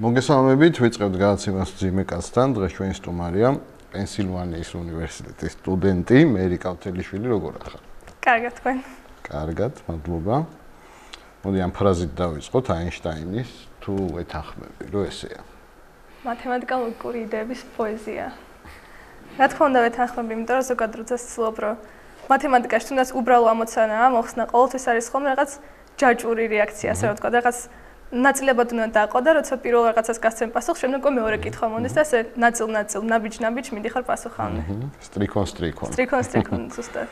მოგესალმებით, ვიწყებთ გადაცემას ძიმე კაცთან. დღეს ჩვენი სტუმარია პენსილვანიის უნივერსიტეტის სტუდენტი მერი კავთელიშვილი. როგორ ახარ? კარგად თქვენ. კარგად, მადლობა. მოდი ამ ფრაზით დავიწყოთ აინშტაინის თუ ეთანხმები, რომ ესეა. მათემატიკალური იდეების პოეზია. რა თქმა უნდა ვეთანხმები, იმიტომ რომ ზოგადად როცა ვცდილობ, რომ მათემატიკაში თუნდაც უბრალო ამოცანაა მოხსნა, ყოველთვის არის ხოლმე რაღაც ჯაჭვური რეაქცია, ასე რომ ვთქვა, რაღაც ნაწილებად უნდა დაყო და როცა პირველ რაღაცას გასცემ პასუხს, შემდეგ მეორე კითხვა მომდის და ასე ნაწილ-ნაწილ, ნაბიჯ-ნაბიჯ მიდიხარ პასუხამდე. სტრიქონ, ზუსტად.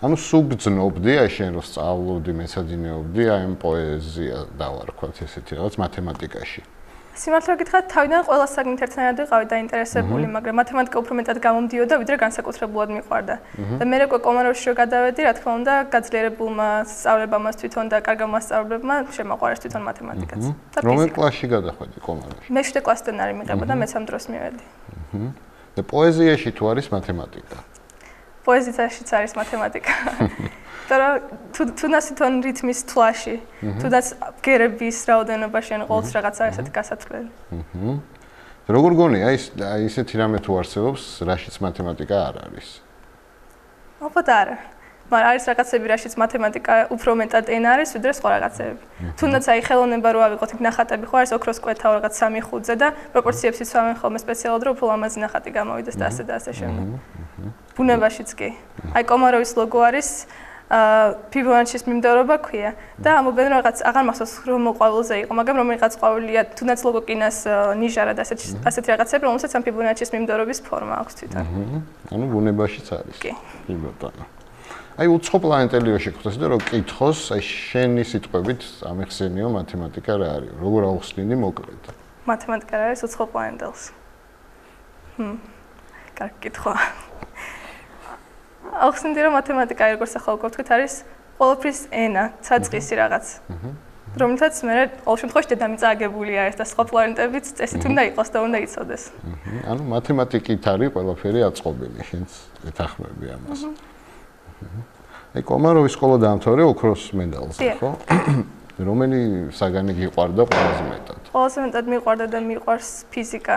ანუ სუბძნობდი, აი შენ რო სწავლობდი, მეცადინეობდი, აი ამ პოეზია დავარქვათ ესეთი რაღაც მათემატიკაში. სიმართლე გითხრათ, თავიდან ყველა საგნით ერთნაირად ვიყავი დაინტერესებული, მაგრამ მათემატიკა უფრო მეტად გამომდიოდა, ვიდრე განსაკუთრებულად მიყვარდა. და მე რეკო კომაროვში რო გადავედი, რა თქმა უნდა, გაძლიერებულმა სწავლებამაც თვითონ და კარგ მასწავლებლებმა შემაყვარეს თვითონ მათემატიკაც. რომელ კლასში გადახვედი კომაროვში? მე-7 კლასიდან არის მიღება და მე-3 დროს მივედი. და პოეზიაში თუ არის მათემატიკა? პოეზიაშიც არის მათემატიკა. თუნდაც თვითონ რითმის თვლაში, თუნდაც ბგერების რაოდენობაში, ან ყოველთვის რაღაც არის ესეთი გასათვლელი. როგორ გონია აი ესეთი რამე თუ არსებობს, რაშიც მათემატიკა არ არის? ალბათ არა. მაგრამ არის რაღაცები, რაშიც მათემატიკა უფრო მეტად ენა არის, ვიდრე სხვა რაღაცები. თუნდაც აი ხელოვნება რო ავიღოთ, იქ ნახატები ხო არის ოქროს კვეთა რაღაც 3-5-ზე და პროპორციებს იცავენ ხოლმე სპეციალურად, რომ უფრო ლამაზი ნახატი გამოვიდეს და ასე და ასე შემდეგ. ბუნებაშიც კი. აი კომაროვის ლოგო არის ფიბონაჩის მიმდევრობა ქვია და ამობენ რაღაც აღარ მახსოვს რომ ყვავილზე იყო, მაგრამ რომელიღაც ყვავილია თუნდაც ლოგოკინას ნიჟარა და ასეთი რაღაცები, რომელსაც ამ ფიბონაჩის მიმდევრობის ფორმა აქვს თვითონ. ანუ ბუნებაშიც არის. კი. კი ბატონო. აი უცხო პლანეტელიო შეგხვდეს და რომ კითხოს, აი შენი სიტყვებით ამეხსენიო მათემატიკა რა არის? როგორ აუხსნიდი მოკლედ? მათემატიკა რა არის უცხო პლანეტელს? კარგი კითხვა. ახსენდი რომ მათემატიკა როგორც ახლა უკვე ვთქვით არის ყოველთვის ენა, საწყისი რაღაც. რომელთაც მე ყოველ შემთხვევაში დედამიწა აგებული არის და სხვა პლანეტებიც წესით უნდა იყოს და უნდა იცოდეს. ანუ მათემატიკით არის ყველაფერი აწყობილი, შენც ეთანხმები ამას. აი კომაროვის სკოლა დაამთავრე ოქროს მედალზე, ხო? რომელი საგანი გიყვარდა ყველაზე მეტად? ყველაზე მეტად მიყვარდა და მიყვარს ფიზიკა.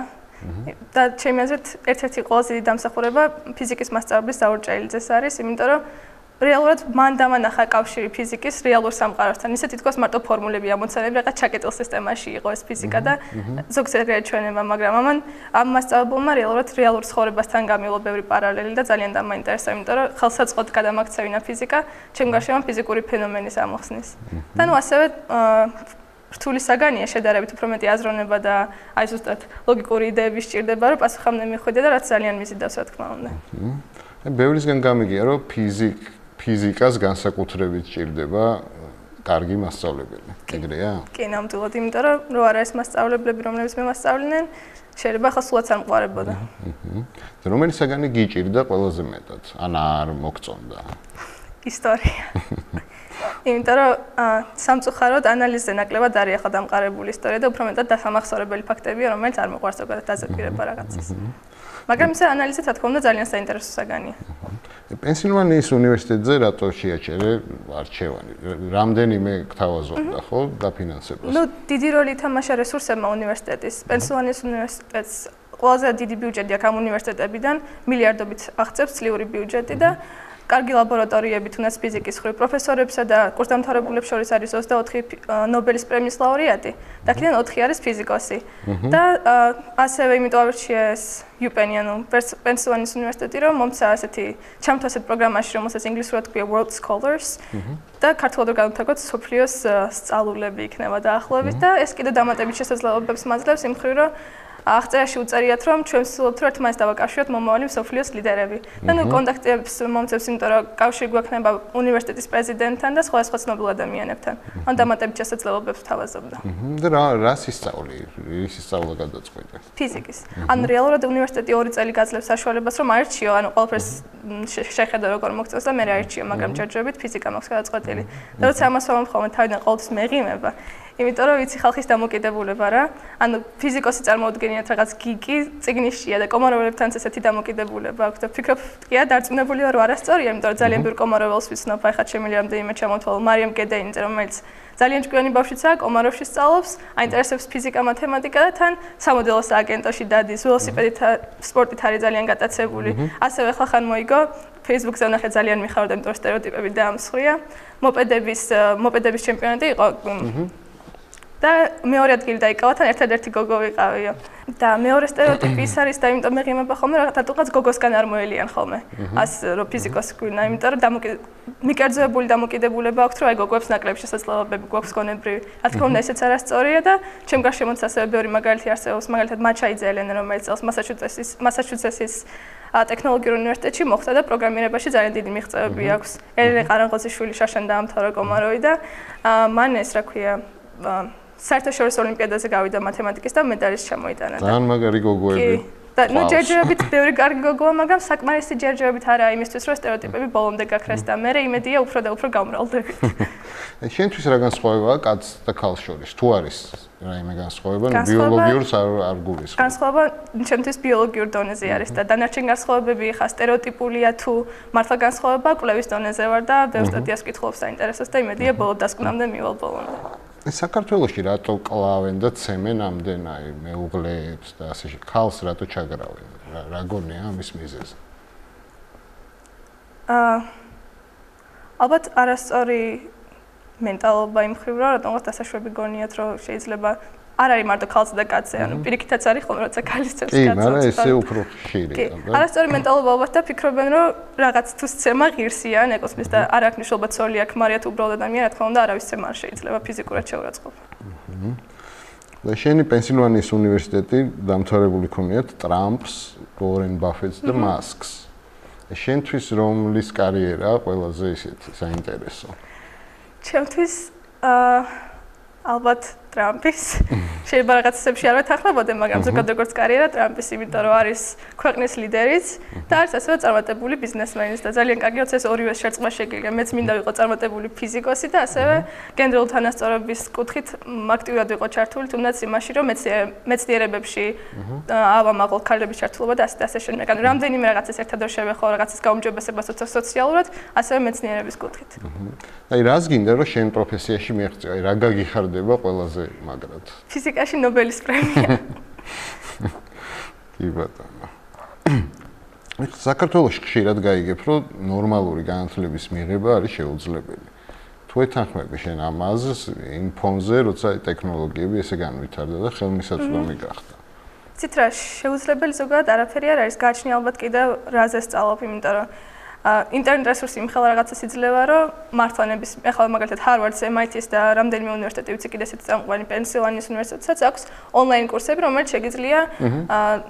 და ჩემი აზრით ერთ-ერთი ყველაზე დიდი დამსახურება ფიზიკის მასწავლებლის დაურჭაილიძეს არის, იმიტომ რომ რეალურად მან დამანახა კავშირი ფიზიკის რეალურ სამყაროსთან. ისე თითქოს მარტო ფორმულები ამოცანები, რაღაც ჩაკეტილ სისტემაში იყო ეს ფიზიკა და ზოგიერთი ჩვენება, მაგრამ ამ მასწავლებელმა რეალურ ცხოვრებასთან გამილო ბევრი პარალელი და ძალიან დამაინტერესა, იმიტომ რომ ხელსაწყოდ გადამაქცევინა ფიზიკა, ჩემ გარშემო ფიზიკური ფენომენის ამოხსნის. და ნუ ასევე რთული საგანია შედარებით უფრო მეტი აზროვნება და აი ზუსტად ლოგიკური იდეების სჭირდება, რომ პასუხამდე მიხვიდე და რაც ძალიან მიზიდავს, რა თქმა უნდა. აი ბევრისგან გამიგია, რომ ფიზიკას განსაკუთრებით სჭირდება კარგი მასწავლებელი. ეგრეა? კი, ნამდვილად, იმიტომ რომ რო არ არის მასწავლებლები, რომლებიც მემასწავლინენ, შეიძლება ახლა სულაც არ მყარებოდა. რომელი საგანი გიჭირდა ყველაზე მეტად? ან არ მოგწონდა? ისტორია. იმიტომ რომ სამწუხაროდ ანალიზზე ნაკლებად არის ახლა დამყარებული ისტორია და უფრო მეტად დასამახსოვრებელი ფაქტებია, რომელიც არ მიყვარს ზოგადად დაზეგირება რაღაცის. მაგრამ ეს ანალიზი რა თქმა უნდა ძალიან საინტერესო საგანია. პენსილვანიის უნივერსიტეტზე რატო შეაჩერე არჩევანი? რამდენიმე გთავაზობდა ხო დაფინანსებას? ნუ დიდი როლი ითამაშა რესურსებმა უნივერსიტეტის. პენსილვანიის უნივერსიტეტს ყველაზე დიდი ბიუჯეტი აქვს ამ უნივერსიტეტებიდან, მილიარდობით აღწევს წლიური ბიუჯეტი და კარგი ლაბორატორიები თუნდაც ფიზიკის ხრივ პროფესორებსა და კურსდამთავრებულებს შორის არის 24 ნობელის პრემიის ლაურეატი და აქედან 4 არის ფიზიკოსი. და ასევე იმიტომ ავირჩია ეს UPenn, ანუ პენსილვანიის უნივერსიტეტი, რომ მომცა ასეთი ჩამოთვა ასეთ პროგრამაში, რომელსაც ინგლისურად ქვია World Scholars და ქართულად განვთარგოთ სოფლიოს სწავლულები იქნება დაახლოებით და ეს კიდე დამატებით შესაძლებლობებს მაძლევს იმ ხრივ, რომ აღწერაში უწერიათ, რომ ჩვენ ვცდილობთ რომ ერთმანეთს დავაკავშიროთ მომავალი მსოფლიოს ლიდერები. და ნუ კონტაქტებს მომწევს, იმიტომ რომ კავშირი გვექნება უნივერსიტეტის პრეზიდენტთან და სხვა ცნობილ ადამიანებთან. ან დამატებით შესაძლებლობებს ვთავაზობდა. და რას ისწავლი? ის ისწავლა გადაწყვეტა? ფიზიკის. ან რეალურად უნივერსიტეტი 2 წელი გაძლევს საშუალებას, რომ აირჩიო, ანუ ყველაფერს შეხედა როგორ მოგწევს და მე აირჩიო, მაგრამ ჯერჯერობით ფიზიკა მაქვს გადაწყვეტილი. და როცა ამას ვამბობ ხოლმე თავიდან ყოველთვის მეღიმება. იმიტომ რომ ვიცი ხალხის დამოკიდებულება რა. ანუ ფიზიკოსი წარმოუდგენიათ რაღაც გიგი, წიგნისშია და კომაროვლებთან ესეთი დამოკიდებულება აქვს და ფიქრობ, კი, დარწმუნებული ვარ, რომ არასწორია, იმიტომ რომ ძალიან ბევრ კომაროველს ვიცნობ, ახლა შემიძლია რამდენიმე ჩამოთვალო, მარიამ გედეინიძე, რომელიც ძალიან ჭკვიანი ბავშვიცაა, კომაროვში სწავლობს, აინტერესებს ფიზიკა, მათემატიკა და თან სამოდელო სააგენტოში დადის, ველოსიპედით სპორტით არის ძალიან გატაცებული. ასევე ახლა ხან მოიგო Facebook-ზე ვნახე ძალიან მიხარდა, იმიტომ რომ სტერეოტიპები დაამსხვრია. მოპედების ჩემპიონატი იყო. და მეორე ადგილი დაიკავა, თან ერთადერთი გოგო ვიყავიო. და მეორე სტერეოტიპი ის არის და იმიტომ მეღიმება ხოლმე რაღაცა გოგოსგან არ მოელიან ხოლმე. რომ ფიზიკოსი გვინა, იმიტომ რომ მიკერძოებული დამოკიდებულება აქვს, რომ აი გოგოებს ნაკლები შესაძლებლობები გვაქვს გონებრივი. რა თქმა უნდა, ესეც არასწორია და ჩემ გარშემოც ასევე ბევრი მაგალითი არსებობს, მაგალითად მაჩაიძე ელენე, რომელიც წელს მასაჩუსეტსის ტექნოლოგიურ უნივერსიტეტში მოხვდა და პროგრამირებაში ძალიან დიდი მიღწევები აქვს. ელენე ყარანღოძიშვილი შაშან დაამთავრა კომაროვი და მან ეს რა ქვია საერთაშორისო ოლიმპიადაზე გავიდა მათემატიკის და მედალის ჩამოიტანა. ძალიან მაგარი გოგოები. და ნუ ჯერჯერობით ბევრი კარგი გოგოა, მაგრამ საკმარისი ჯერჯერობით არაა იმისთვის, რომ სტერეოტიპები ბოლომდე გაქრეს და მე იმედია უფრო და უფრო გამრავლდებით. შენთვის რა განსხვავებაა კაცს და ქალს შორის? თუ არის რაიმე განსხვავება, ბიოლოგიურს არ გულისხმობ. განსხვავება ჩემთვის ბიოლოგიურ დონეზე არის და დანარჩენ განსხვავებები ხა სტერეოტიპულია თუ მართლა განსხვავება კვლევის დონეზე ვარ და ბევრ სტატიას ვკითხულობ საინტერესოს და იმედია ბოლო დასკვნამდე მივალ ბოლომდე. საქართველოში რატო კლავენ და ცემენ ამდენ აი მეუღლეებს და ასე ხალხს რატო ჩაგრავენ? რა გონია ამის მიზეზი? ალბათ არასწორი მენტალობა იმ მხრივ რომ რატომღაც დასაშვები გონიათ რომ შეიძლება არ არის მარტო ქალსა და კაცზე, ანუ პირიქითაც არის ხოლმე როცა ქალის წევს კაცს. კი, მაგრამ ესე უფრო ხშირია. არასწორი მენტალობა ალბათ და ფიქრობენ რომ რაღაც თუ სცემა ღირსია, ეკოსმის და არ აქვს მნიშვნელობა ცოლი აქ მარია თუ უბრალოდ ადამიანი, რა თქმა უნდა, არავის სცემა არ შეიძლება ფიზიკურად შეურაცხყოფ. და შენი პენსილვანიის უნივერსიტეტი დამთავრებული ქონიათ ტრამპს, უორენ ბაფეტს და მასკს. შენთვის რომლის კარიერა ყველაზე ისეთი საინტერესო? ჩემთვის ალბათ ტრამპის. შეიძლება რაღაცებში არ ვეთანხმებოდე, მაგრამ ზოგადად როგორც კარიერა ტრამპის, იმიტომ რომ არის ქვეყნის ლიდერიც და არის ასევე წარმატებული ბიზნესმენიც და ძალიან კარგი როცა ეს ორივე შერწყმა შეგიძლია. მეც მინდა ვიყო წარმატებული ფიზიკოსი და ასევე გენერალური თანასწორობის კუთხით აქტიურად ვიყო ჩართული, თუნდაც იმაში, რომ მეცნიერებებში ავამაღლო ქალების ჩართულობა და ასე შემდეგ. ანუ რამდენიმე რაღაცას ერთად შევეხო, რაღაცის გაუმჯობესებას სოციალურად, ასევე მეცნიერების კუთხით. აი რას გინდა რომ შენ პროფესიაში მიაღწიო? აი რა გაგიხარდება ყველაზე მაგრად? ფიზიკაში ნობელის პრემია. კი ბატონო. საქართველოში ხშირად გაიგებ, რომ ნორმალური განათლების მიღება არის შეუძლებელი. თუ ეთანხმები შენ ამას იმ ფონზე, როცა ტექნოლოგიები ესე განვითარდა და ხელმისაწვდომი გახდა. ცით რა, შეუძლებელი ზოგადად არაფერი არ არის, გააჩნია ალბათ კიდევ რაზე სწავლობ, იმიტომ რომ ინტერნეტ რესურსი იმხელა რაღაცას იძლევა, რომ მართლანების, ახლა მაგალითად ჰარვარდს, MIT-ს და რამდენიმე უნივერსიტეტი ვიცი კიდე ესეთი წამყვანი პენსილვანიის უნივერსიტეტსაც აქვს ონლაინ კურსები, რომელიც შეგიძლია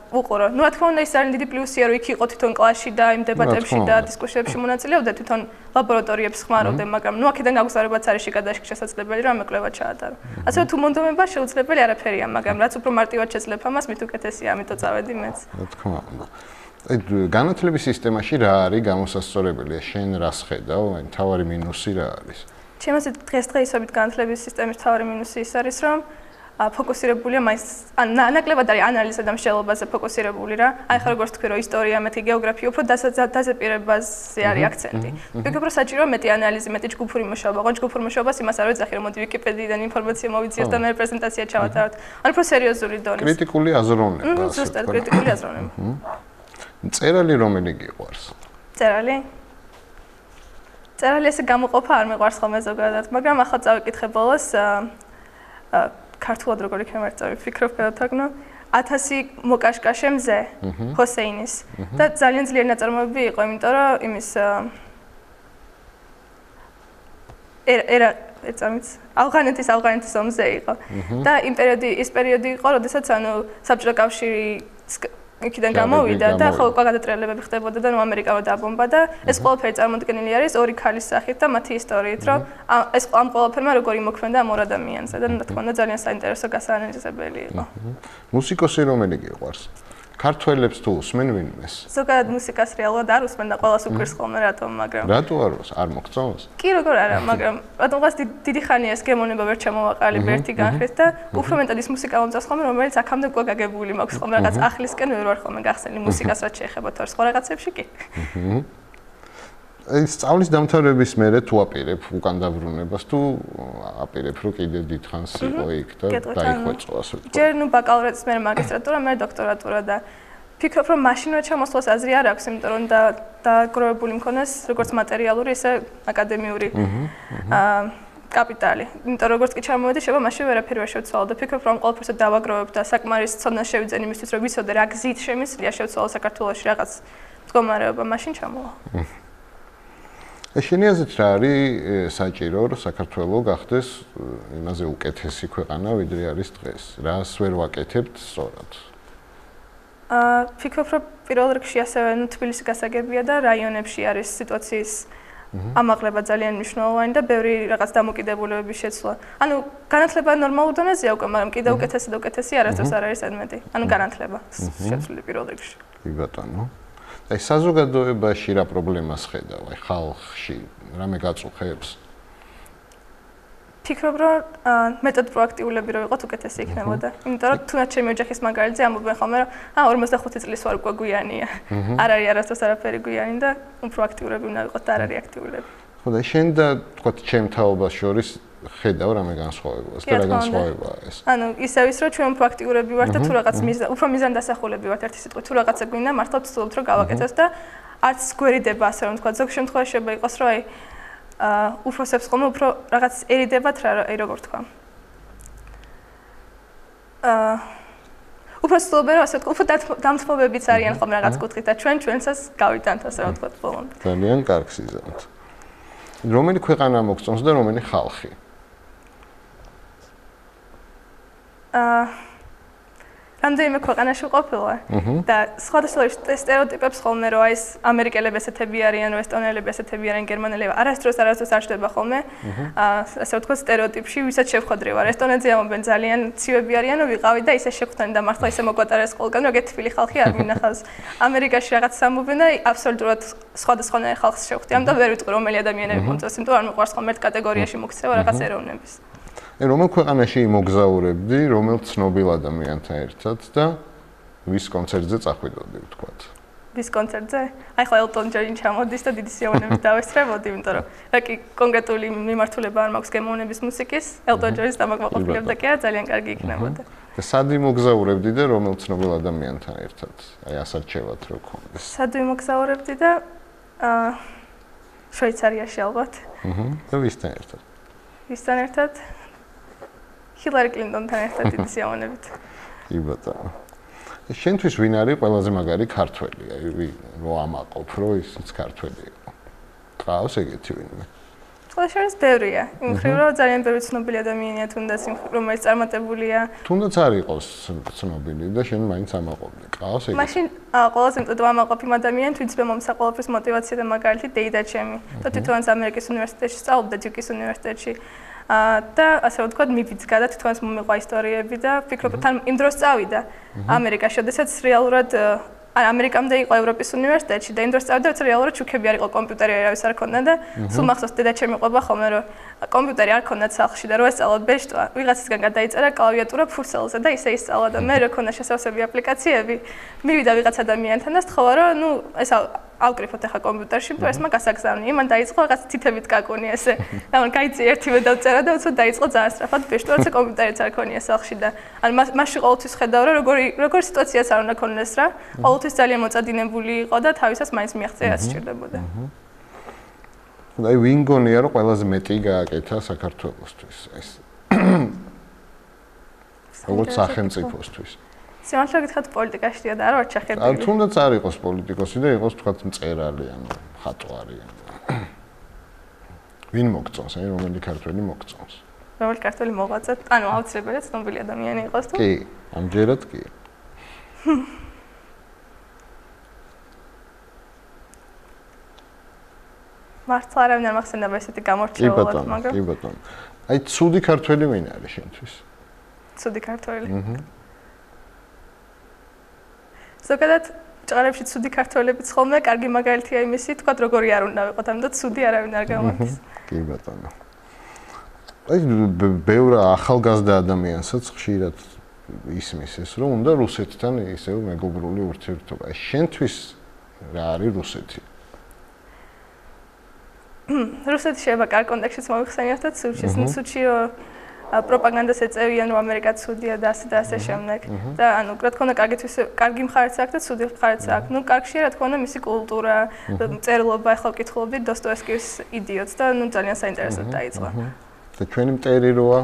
უყურო. ნუ რა თქმა უნდა, ის ძალიან დიდი პლუსია, რომ იქ იყო თვითონ კლასში და იმ დებატებში და დისკუსიებში მონაწილეობდა, თვითონ ლაბორატორიებს ხმარობდა, მაგრამ ნუ აქედან გაგზავნებაც არის შეგადაშკი შესაძლებელი, რომ ამეკლება ჩაატარო. ასევე თუ მონდომება შეუძლებელი არაფერია, მაგრამ რაც უფრო მარტივად შეძლებ ამას, მით უკეთესია, ამიტომ წავედი მეც. რა თქმა უნდა. განათლების სისტემაში რა არის გამოსასწორებელი? შენ რას ხედავ? მთავარი მინუსი რა არის? ჩემს დღესდღეობით განათლების სისტემის მთავარი მინუსი ის არის, რომ ფოკუსირებულია მაინც ნაკლებად არის ანალიზსა და მსჯელობაზე ფოკუსირებული რა. აი ხა როგორც თქვი რომ ისტორია, მეთქი გეოგრაფია უფრო დაზეპირებაზე არის აქცენტი. ვიგებ რომ საჭიროა მეტი ანალიზი, მეტი ჯგუფური მუშაობა. ოღონდ ჯგუფურ მუშაობას იმას არ ვეძახი, რომ მოდი ვიკიპედიიდან ინფორმაცია მოვიძიოთ და მე პრეზენტაცია ჩავატაროთ. ანუ უფრო სერიოზული დონის. კრიტიკული აზროვნება. ზუსტად კრიტიკული აზროვნება. წერალი რომელი გიყვარს? წერალი ესე გამოყოფა არ მიყვარს ხოლმე ზოგადად, მაგრამ ახლა წავიკითხე ბოლოს ქართულად როგორ იქნება წავიფიქრობ გადავთაგნო 1000 მოკაშკაშე მზე ჰოსეინის და ძალიან ძლიერი ნაწარმოები იყო, იმიტომ რომ იმის ავღანეთის ომზე იყო და ის პერიოდი იყო, როდესაც ანუ საბჭოთა კავშირი იქიდან გამოვიდა და ხო გადატრიალებები ხდებოდა და ნუ ამერიკა დააბომბა და ეს ყველაფერი წარმოდგენილი არის ორი ქალის სახით და მათი ისტორიით, რომ ეს ამ ყველაფერმა როგორ იმოქმედა ამ ორ ადამიანზე და რა თქმა უნდა ძალიან საინტერესო გასაანალიზებელი იყო. მუსიკოსი რომელი გიყვარს? ქართველებს თუ უსმენ ვინმეს? ზოგადად მუსიკას რეალურად არ უსმენ და ყველას უკვირს ხოლმე რატომ, მაგრამ რატო არ მოგწონს? კი, როგორ არა, მაგრამ რატომღაც დიდი ხანია ეს გემონება ვერ ჩამოვაყალიბე ერთი განხრით და უფრო მეტად ის მუსიკა მომწონს ხოლმე, რომელიც აქამდე უკვე გაგებული მაქვს ხოლმე რაღაც ახლისკენ ვერ ვარ ხოლმე გახსენილი მუსიკას რაც შეეხება თორს სხვა რაღაცებში კი. სწავლის დამთავრების მერე თუ აპირებ უკან დაბრუნებას თუ აპირებ რომ კიდე დიდხანს იყო იქ და დაიხვეწო ასე ვთქვათ. ჯერ ნუ ბაკალავრეთის მერე მაგისტრატურა, მერე დოქტორატურა და ფიქრობ რომ მაშინვე ჩამოსვლას აზრი არ აქვს, იმიტომ რომ დაგროვებული მქონდეს როგორც მატერიალური, ისე აკადემიური კაპიტალი. იმიტომ როგორც კი ჩამოვედი, შევა მაშინ ვერაფერი ვერ შევცვალო და ფიქრობ რომ ყველაფერს დავაგროვებ და საკმარის ცოდნა შევიძენ იმისთვის რომ ვიცოდე რა გზით შემიძლია შევცვალო საქართველოში რაღაც მდგომარეობა, მაშინ ჩამოვა. შენი აზრით რა არის საჭირო რომ საქართველო გახდეს იმაზე უკეთესი ქვეყანა ვიდრე არის დღეს? რას ვერ ვაკეთებთ სწორად? ფიქრობ რომ პირველ რიგში ასევე თბილისი გასაგებია და რაიონებში არის სიტუაციის ამაღლება ძალიან მნიშვნელოვანი და ბევრი რაღაც დამოკიდებულებების შეცვლა. ანუ განათლება ნორმალურ დონეზეა უკვე, მაგრამ კიდევ უკეთესი და უკეთესი არასდროს არ არის ადმეტი. ანუ განათლება შეცვლილი პირველ რიგში. კი ბატონო. აი საზოგადოებაში რა პრობლემას ხედავ, აი ხალხში რამე გაწუხებს? ფიქრობ რომ მეტად პროაქტიულები რო იყოთ უკეთესი იქნებოდა. იმიტომ რომ თუნდაც ჩემი ოჯახის მაგალითზე ამბობენ ხოლმე რომ 45 წლის ვარ უკვე გვიანია. არ არის არასდროს არაფერი გვიანი და პროაქტიულები უნდა ვიყოთ და არ არის აქტიულები. ხო და შენ და თქვა ჩემ თაობას შორის ხედავ რამე განსხვავებას და რა განსხვავებაა ეს? ანუ ისევ ის რომ ჩვენ პროაქტიულები ვართ და თუ რაღაც უფრო მიზანდასახულები ვართ ერთი სიტყვით, თუ რაღაცა გვინდა მართლა ვცდილობთ რომ გავაკეთოთ და არც გვერიდება ასე რომ თქვა ზოგ შემთხვევაში შეიძლება იყოს რომ აი უფროსებს ხოლმე უფრო რაღაც ერიდებათ რა აი როგორ თქვა. უფრო სწორად ასე ვთქვა, უფრო დამთმობებიც არიან ხოლმე რაღაც კუთხით და ჩვენსაც გავიტანთ ასე რომ ვთქვა ბოლომდე. ძალიან კარგ სიზამთ. რომელი ქვეყანა მოგწონს და რომელი ხალხი? რამდენიმე ქვეყანაში ვყოფილვარ და სხვადასხვა სტერეოტიპებს ხოლმე რომ აი ეს ამერიკელები ესეთები არიან, რომ ესტონელები ესეთები არიან, გერმანელები არასდროს არ ჩდება ხოლმე. ასე ვთქვათ სტერეოტიპში, ვისაც შევხვდრი ვარ. ესტონეთზე ამბობენ ძალიან ცივები არიან, რომ ვიყავი და ისე შევხვდნენ და მართლა ისე მოგვატარეს ყველგან, რომ გეთფილი ხალხი არ მინახავს. ამერიკაში რაღაც ამბობენ და აბსოლუტურად სხვადასხვანაირ ხალხს შევხვდი. ამიტომ ვერ ვიტყვი რომელი ადამიანები მომწონს, იმიტომ რომ არ მიყვარს ხოლმე ერთ კატეგორიაში მოგცევა რაღაც ეროვნების. რომელ ქვეყანაში მოგზაურებდი, რომელ ცნობილ ადამიანთან ერთად და ვის კონცერტზე წახვიდოდი, ვთქვათ? ვის კონცერტზე? აი ხო ელტონ ჯონი ჩამოდის და დიდი სიამოვნებით დავესწრებოდი, იმიტომ რომ რა კი კონკრეტული მიმართულება არ მაქვს გემოვნების მუსიკის, ელტონ ჯონის დამაკმაყოფილებდა კი არა, ძალიან კარგი იქნებოდა. და სად მოგზაურებდი და რომელ ცნობილ ადამიანთან ერთად? აი ასარჩევად რო გქონდეს. სად მოგზაურებდი და შვეიცარიაში ალბათ. და ვისთან ერთად? ვისთან ერთად? ჰილარი კლინტონთან ერთად დიდი სიამოვნებით. კი ბატონო. შენთვის ვინ არის ყველაზე მაგარი ქართველი? აი რო ამაყობ, რო ისიც ქართველი იყო. ყავს ეგეთი ვინმე? ყველა შორის ბევრია. იმ მხრივ რომ ძალიან ბევრი ცნობილი ადამიანია თუნდაც იმ რომელიც წარმატებულია. თუნდაც არ იყოს ცნობილი და შენ მაინც ამაყობდი. ყავს ეგეთი? მაშინ ყველაზე მეტად ვამაყობ იმ ადამიანს, ვინც მე მომსაყოლაფრის мотиваცია და მაგალითი დეიდა ჩემი. და თვითონაც ამერიკის უნივერსიტეტში სწავლობდა, დიუკის უნივერსიტეტში. და ასე ვთქვათ, მიფიცგა და თვითონაც მომიყვა ისტორიები და ფიქრობ თან იმ დროს წავიდა ამერიკაში, შესაძაც რეალურად ამერიკამდე იყო ევროპის უნივერსიტეტში და იმ დროს წავიდა, როცა რეალურად შუქები არ იყო, კომპიუტერი არავის არ ქონდა და სულ მახსოვს დედაჩემი ყვება ხოლმე რომ კომპიუტერი არ ქონდა სახლში და რო ესწავლოთ ბეშტვა, ვიღაცისგან გადაიწერა კლავიატურა ფურცელზე და ისე ისწავლა და მე რო ქონდა შესავსები აპლიკაციები, მივიდა ვიღაც ადამიანთან და სთხოვა რომ ნუ ეს ავკრიფოთ ახლა კომპიუტერში, ესმა გასაგზავნი, იმან დაიწყო რაღაც თითებით კაკუნი ესე. და მან გაიწი ერთივე დავწერა და უცოდ დაიწყო ძალიან სწრაფად ბეშტვა, როცა კომპიუტერიც არ ქონია სახლში და ან მასში ყოველთვის ხედავ რომ როგორი სიტუაციაც არ უნდა ქონდეს რა. ყოველთვის ძალიან მოწადინებული იყო და თავისას მაინც მიაღწია რაც სჭირდებოდა. და ვინ გონია რომ ყველაზე მეტი გააკეთა საქართველოსთვის ეს? როგორც სახელმწიფოსთვის. სიმართლე გითხრათ პოლიტიკაშია და არ ვარ ჩახერგილი. ან თუნდაც არ იყოს პოლიტიკოსი და იყოს თქვათ მწერალი ან მხატვარი. ვინ მოგწონს, აი რომელი ქართველი მოგწონს? რომელი ქართველი მოღვაწე? ანუ აუცილებლად ცნობილი ადამიანი იყოს თუ? კი, ამჯერად კი. მართლა არავინ არ მახსენდება ესეთი გამორჩეულად, მაგრამ კი ბატონო. აი ცუდი ქართველი ვინ არის შენთვის? ცუდი ქართველი. ზოგადად ჭყარებში ცუდი ქართველებიც ხოლმე, კარგი მაგალითია იმისი, თქვა როგორი არ უნდა ვიყოთ, ამიტომ ცუდი არავინ არ გამოდის. კი ბატონო. აი ბევრ ახალგაზრდა ადამიანსაც ხშირად ისმის ეს, რომ უნდა რუსეთთან ისევ მეგობრული ურთიერთობა. შენთვის რა არის რუსეთი? რუსეთი შეიძლება კარგ კონტექსტშიც მოიხსენიოთ და ცუჩი პროპაგანდას ეწევიან, რომ ამერიკა ცუდია და ასე შემდეგ. და ანუ რა თქმა უნდა, კარგი მხარეც აქვს და ცუდი მხარეც აქვს. ნუ კარგია რა თქმა უნდა მისი კულტურა, წერილობა, ახლა ვკითხულობდი დოსტოევსკის იდიოტს და ნუ ძალიან საინტერესოდ დაიწყო. და ჩვენი მტერი როა?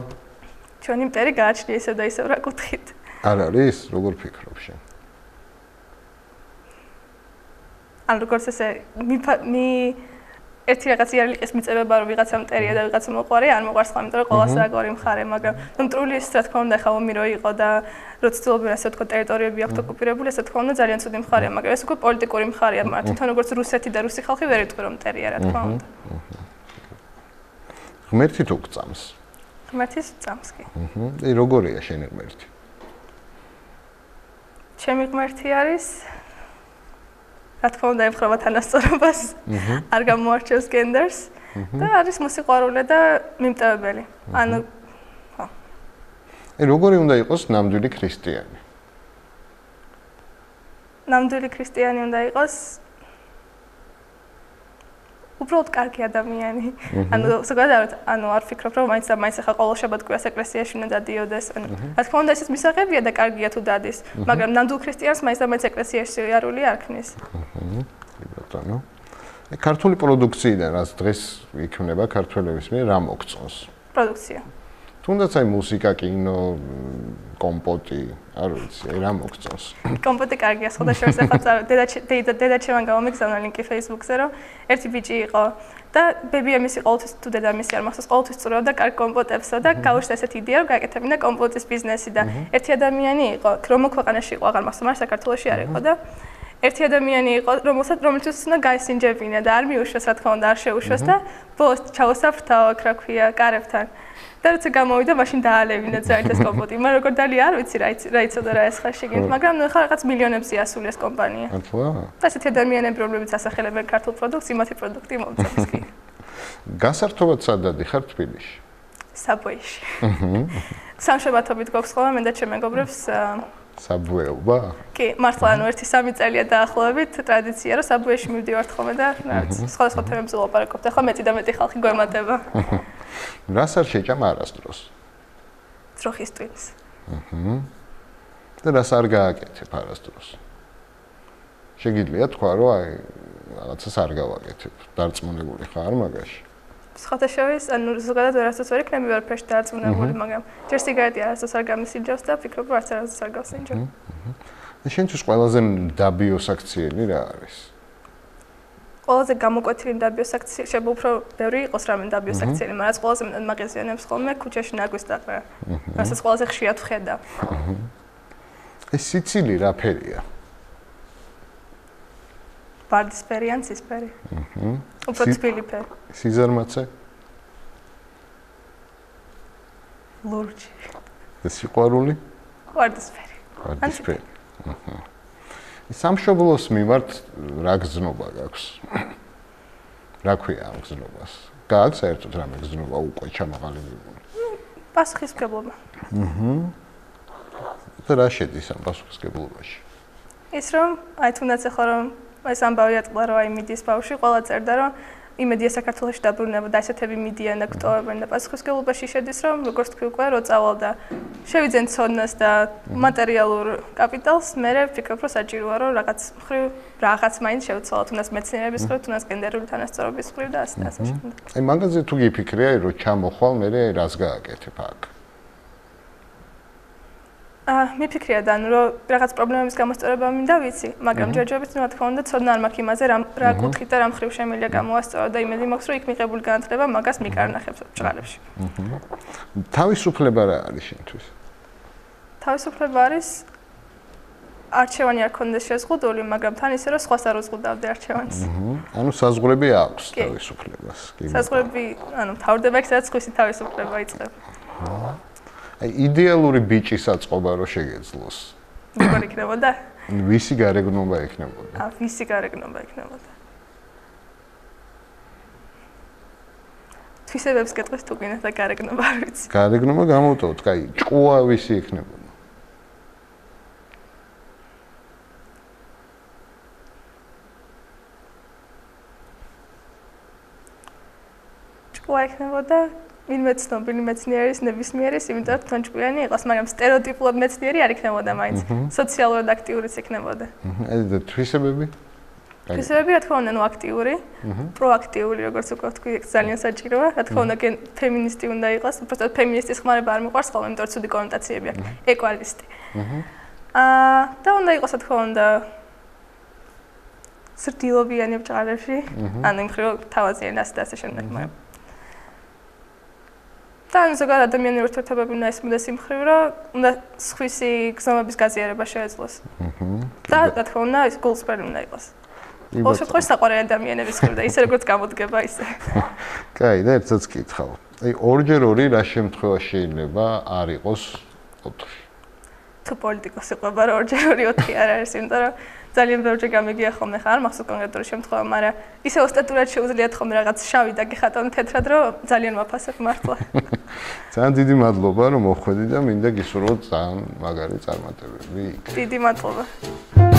ჩვენი მტერი გააჩნია ისევ და ისევ რა კუთხით. არ არის, როგორ ფიქრობ შენ? ან როგორც ესე ერთი რაღაც იარლიყის მიწებება რომ ვიღაცა მტერია და ვიღაცა მოყვარე არ მოყვარს ხოლმე, იმიტომ რომ ყოველს რაგვარი მხარე, მაგრამ ნუ მტრული ის რა თქმა უნდა ხა ომი რო იყო და რო ცდილობენ ასე ვთქვა ტერიტორიები აქვთ ოკუპირებული, ასე თქმა უნდა ძალიან ცუდი მხარეა, მაგრამ ეს უკვე პოლიტიკური მხარეა, მაგრამ თვითონ როგორც რუსეთი და რუსი ხალხი ვერ იტყვი რომ მტერია რა თქმა უნდა. ღმერთი თუ გწამს? ღმერთის წამს კი. აი როგორია შენი ღმერთი? ჩემი ღმერთი არის რა თქმა უნდა ემხრობა თანასწორობას, არ გამოარჩევს გენდერს და არის მოსიყვარულე და მიმტევებელი. ანუ ხო. აი როგორი უნდა იყოს ნამდვილი ქრისტიანი? ნამდვილი ქრისტიანი უნდა იყოს უბრალოდ კარგი ადამიანი. ანუ ზოგადად არ ვფიქრობ რომ მაინც ახლა ყოველ შაბათ-კვირას ეკლესიაში უნდა დადიოდეს. რა თქმა უნდა ესეც მისაღებია და კარგია თუ დადის, მაგრამ ნამდვილ ქრისტიანს მაინც ეკლესიაში სიარული არ ქმნის. კი ბატონო. ქართული პროდუქციიდან რაც დღეს იქნება ქართველების მიერ რა მოგწონს? პროდუქცია. თუნდაც აი მუსიკა, კინო, კომპოტი, არ ვიცი, რა მოგწონს? კომპოტი კარგია, სხვადასხვა ახლა დედაჩემან გამომიგზავნა ლინკი Facebook-ზე, რომ ერთი ბიჭი იყო და ბებია მისი ყოველთვის თუ დედა მისი არ მახსოვს, ყოველთვის წურავდა კარგ კომპოტებსო და გაუშვდა ესეთი იდეა, რომ გააკეთებინა კომპოტის ბიზნესი და ერთი ადამიანი იყო, რომელ ქვეყანაში იყო, აღარ მახსოვს, მაგრამ საქართველოში არ იყო და ერთი ადამიანი იყო, რომელთაც უნდა გაესინჯებინა და არ მიუშვეს, რა თქმა უნდა, არ შეუშვეს და ბოლოს ჩაუსაფრთაო, რა ქვია, კარებთან. და როცა გამოვიდა, მაშინ დაალევინა ძალიან ეს კომპოტი. მაგრამ როგორ დალი არ ვიცი რა იცოდა რა ეს ხარ შეგინთ, მაგრამ ნუ ხა რაღაც მილიონებზე ასული ეს კომპანია. ახლა? და ესეთი ადამიანები, რომლებიც ასახელებენ ქართულ პროდუქტს, იმათი პროდუქტი მომწონს კი. გასართობად სადადი ხარ თბილისში? საბვეში. სამშაბათობით გვაქვს ხოლმე მე და ჩემ მეგობრებს საბვეობა? კი, მართლა ანუ 1-3 წელია დაახლოებით ტრადიცია, რომ საბვეში მივდივართ ხოლმე და რა ვიცი, სხვადასხვა თემებზე ვლაპარაკობთ. ახლა მეტი და მეტი ხალხი გვემატება. რას არ შეჭამ არასდროს? ძროხის ტვინს. და რას არ გააკეთებ არასდროს? შეგიძლია თქვა, რომ აი რაღაცას არ გავაკეთებ. დარწმუნებული ხარ მაგაში? სხვათა შორის, ანუ ზოგადად ვერასდროს ვერ იქნები ვერაფერში დარწმუნებული, მაგრამ ჯერ სიგარეტი არასდროს არ გამისინჯავს და ფიქრობ, რომ არასდროს არ გავსინჯო. შენთვის ყველაზე დაბიოსაქციელი რა არის? ყველაზე გამოკვეთილი დაბიოსაქციელი, შეიძლება უფრო ბევრი იყოს რამე დაბიოსაქციელი, მაგრამ ყველაზე მეტად მაღაზიანებს ხოლმე ქუჩაში ნაგვის დაყრა. რასაც ყველაზე ხშირად ვხედავ. ეს სიცილი რა ფერია? ვარდისფერი ან ცისფერი. უფრო თბილი ფერი. სიზარმაცე? ლურჯი. სიყვარული? ვარდისფერი. ვარდისფერი. სამშობლოს მიმართ რა გზნობა გაქვს? რა ქვია ამ გზნობას? გაქვს საერთოდ რამე გზნობა უკვე ჩამოყალიბებული? პასუხისმგებლობა. და რა შედის ამ პასუხისმგებლობაში? ის რომ აი თუნდაც ახლა რომ ეს ამბავი ატყდა რომ აი მიდის ბავშვი, ყველა წერდა რომ იმედია საქართველოში დაბრუნება და ესეთები მიდიან და გტოვებენ და პასუხისმგებლობაში შედის რომ როგორც თქვი უკვე რო წავალ და შევიძენ ცოდნას და მატერიალურ კაპიტალს, მე ვფიქრობ რომ საჭიროა რომ რაღაც მაინც შევცვალოთ, თუნდაც მეცნიერების მხრივ, თუნდაც გენდერული თანასწორობის მხრივ და ასე შემდეგ. აი მაგაზე თუ გიფიქრე, რომ ჩამოხვალ, მე რას გააკეთებ აქ? მიფიქრია და ანუ რომ რაღაც პრობლემების გამოსწორება მინდა ვიცი, მაგრამ ჯერჯერობით რა თქმა უნდა ცოდნა არ მაქვს იმაზე რა კუთხით და რა მხრივ შემიძლია გამოვასწორო და იმედი მაქვს რომ იქ მიღებული განათლება მაგას მიკარნახებს ჭყალებში. თავისუფლება რა არის შენთვის? თავისუფლება არის არჩევანი არ ქონდეს შეზღუდული, მაგრამ თან ისე რომ სხვას არ უზღუდავდე არჩევანს. ანუ საზღვრები აქვს თავისუფლებას. საზღვრები, ანუ თავდება იქ სადაც სხვისი თავისუფლება იწყება. აი იდეალური ბიჭი საწყობა რო შეგეძლოს. როგორ იქნებოდა? ვისი გარეგნობა ექნებოდა? ვისი გარეგნობა ექნებოდა? თვისებებს გეტყვის თუ გინდა და გარეგნობა არ ვიცი. გარეგნობა გამოვტოვოთ, კაი, ჭკუა ვისი ექნებოდა? ჭკუა ექნებოდა ვინმე ცნობილი მეცნიერის ნებისმიერის, იმიტომ რომ ჭკვიანი იყოს, მაგრამ სტერეოტიპულად მეცნიერი არ იქნებოდა მაინც. სოციალურად აქტიურიც იქნებოდა. და თვისებები? თვისებები რა თქმა უნდა, ნუ აქტიური, პროაქტიული, როგორც უკვე ვთქვი, ძალიან საჭიროა. რა თქმა უნდა, ფემინისტი უნდა იყოს, უბრალოდ ფემინისტის ხმარება არ მიყვარს ხოლმე, იმიტომ რომ ცუდი კონოტაციები აქვს. ეკვალისტი. და უნდა იყოს რა თქმა უნდა სრდილობიანი ბჭყალებში, ანუ იმ ხრივ თავაზიანი და ასე შემდეგ, მაგრამ და ზოგადად ადამიანური ურთიერთობები უნდა ესმოდეს იმ ხრივ, რომ უნდა სხვისი გზნობების გაზიარება შეეძლოს. და რა თქმა უნდა, ის გულწრფელი უნდა იყოს. ყოველ შემთხვევაში საყვარელი ადამიანების ხრივ და ისე როგორც გამოდგება ისე. კაი, და ერთსაც კითხავ. აი 2x2 რა შემთხვევაში შეიძლება არ იყოს 4? თუ პოლიტიკოსი ყვება რა 2x2 4 არ არის, იმიტომ რომ ძალიან ბევრჯერ გამიგია ხოლმე ხარ, მახსოვს კონკრეტული შემთხვევა, მაგრამ ისე ოსტატურად შეუძლიათ ხოლმე რაღაც შავი და გიხატონ თეთრად, რომ ძალიან ვაფასებ მართლა. ძალიან დიდი მადლობა რომ მოხვედი და მინდა გისურვოთ ძალიან მაგარი წარმატებები. დიდი მადლობა.